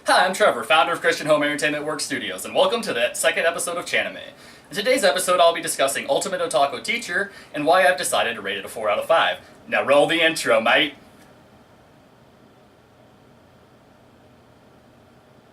Hi, I'm Trevor, founder of Christian Home Entertainment Work Studios, and welcome to the second episode of ChAnime. In today's episode, I'll be discussing Ultimate Otaku Teacher and why I've decided to rate it a 4 out of 5. Now roll the intro, mate!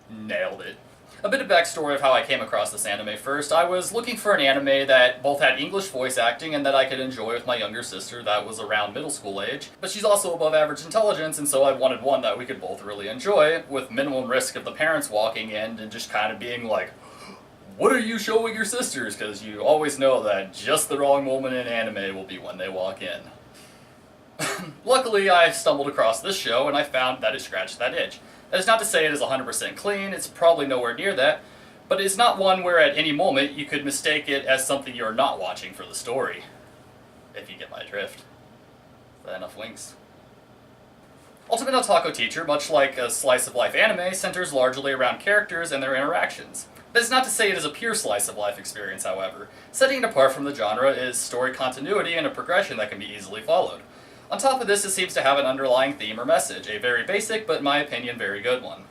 Nailed it. A bit of backstory of how I came across this anime first. I was looking for an anime that both had English voice acting and that I could enjoy with my younger sister that was around middle school age, but she's also above average intelligence, and so I wanted one that we could both really enjoy, with minimum risk of the parents walking in and just kind of being like, "What are you showing your sisters?" Because you always know that just the wrong moment in anime will be when they walk in. Luckily, I stumbled across this show and I found that it scratched that itch. That is not to say it is 100% clean, it's probably nowhere near that, but it is not one where at any moment you could mistake it as something you're not watching for the story. If you get my drift. Is that enough winks? Ultimate Otaku Teacher, much like a slice-of-life anime, centers largely around characters and their interactions. That is not to say it is a pure slice-of-life experience, however. Setting it apart from the genre is story continuity and a progression that can be easily followed. On top of this, it seems to have an underlying theme or message, a very basic, but in my opinion, very good one.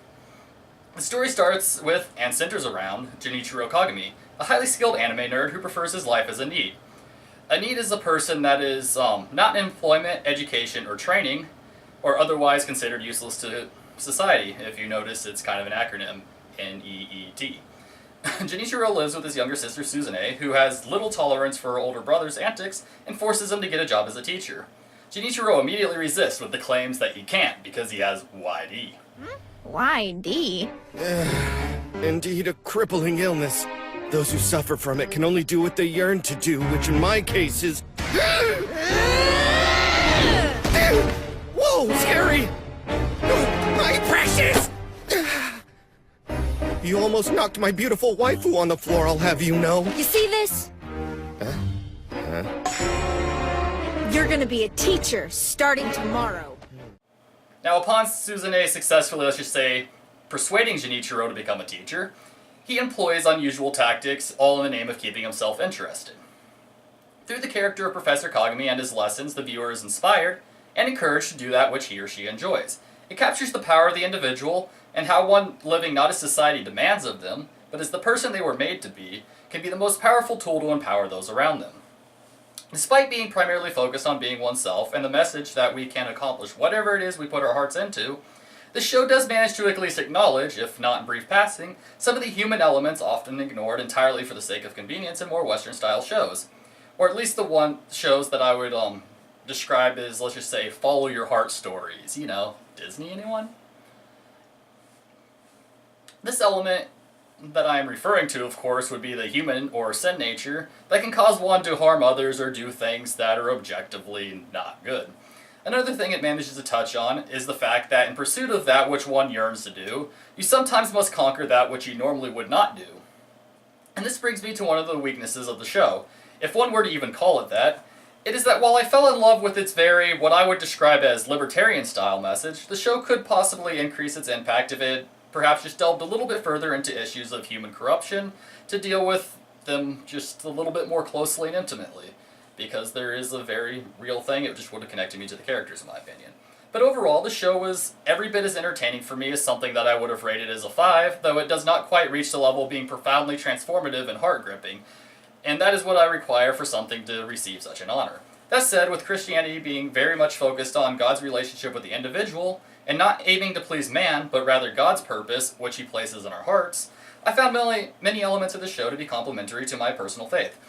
The story starts with, and centers around, Junichiro Kagami, a highly skilled anime nerd who prefers his life as a NEET. A NEET is a person that is not in employment, education, or training, or otherwise considered useless to society. If you notice, it's kind of an acronym, NEET. Junichiro lives with his younger sister Suzune, who has little tolerance for her older brother's antics and forces him to get a job as a teacher. Junichiro immediately resists with the claims that he can't because he has YD. YD? Indeed, a crippling illness. Those who suffer from it can only do what they yearn to do, which in my case is... Whoa, scary! My precious! You almost knocked my beautiful waifu on the floor, I'll have you know. You see this? You're gonna be a teacher starting tomorrow. Now, upon Suzune successfully, let's just say, persuading Junichiro to become a teacher, he employs unusual tactics, all in the name of keeping himself interested. Through the character of Professor Kagami and his lessons, the viewer is inspired and encouraged to do that which he or she enjoys. It captures the power of the individual and how one living not as society demands of them, but as the person they were made to be, can be the most powerful tool to empower those around them. Despite being primarily focused on being oneself and the message that we can accomplish whatever it is we put our hearts into, the show does manage to at least acknowledge, if not in brief passing, some of the human elements often ignored entirely for the sake of convenience in more Western-style shows. Or at least the one shows that I would describe as, let's just say, follow your heart stories. You know, Disney, anyone? This element that I am referring to, of course, would be the human or sin nature that can cause one to harm others or do things that are objectively not good. Another thing it manages to touch on is the fact that in pursuit of that which one yearns to do, you sometimes must conquer that which you normally would not do. And this brings me to one of the weaknesses of the show, if one were to even call it that. It is that while I fell in love with its very, what I would describe as libertarian-style message, the show could possibly increase its impact if it perhaps just delved a little bit further into issues of human corruption to deal with them just a little bit more closely and intimately. Because there is a very real thing, it just would have connected me to the characters in my opinion. But overall, the show was every bit as entertaining for me as something that I would have rated as a 5, though it does not quite reach the level of being profoundly transformative and heart-gripping. And that is what I require for something to receive such an honor. That said, with Christianity being very much focused on God's relationship with the individual, and not aiming to please man, but rather God's purpose, which he places in our hearts, I found many elements of the show to be complementary to my personal faith.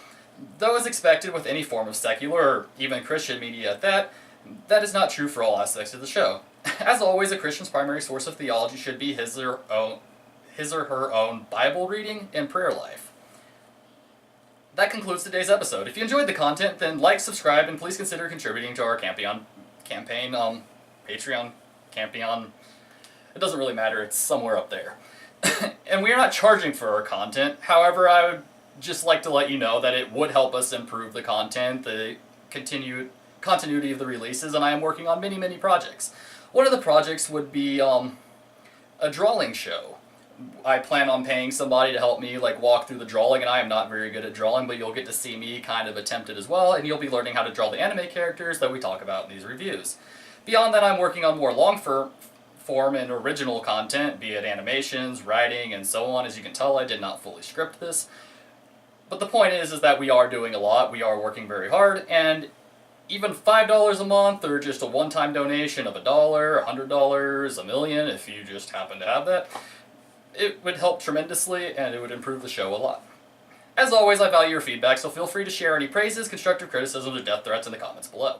Though as expected with any form of secular, or even Christian media at that, that is not true for all aspects of the show. As always, a Christian's primary source of theology should be his or her own Bible reading and prayer life. That concludes today's episode. If you enjoyed the content, then like, subscribe, and please consider contributing to our campaign, Patreon, Campion, it doesn't really matter, it's somewhere up there. And we are not charging for our content, however I would just like to let you know that it would help us improve the content, the continuity of the releases, and I am working on many projects. One of the projects would be a drawing show. I plan on paying somebody to help me walk through the drawing, and I am not very good at drawing, but you'll get to see me kind of attempt it as well, and you'll be learning how to draw the anime characters that we talk about in these reviews. Beyond that, I'm working on more long form in original content, be it animations, writing, and so on. As you can tell, I did not fully script this. But the point is that we are doing a lot, we are working very hard, and even $5 a month, or just a one-time donation of $1, $100, $1 million, if you just happen to have that, it would help tremendously, and it would improve the show a lot. As always, I value your feedback, so feel free to share any praises, constructive criticisms, or death threats in the comments below.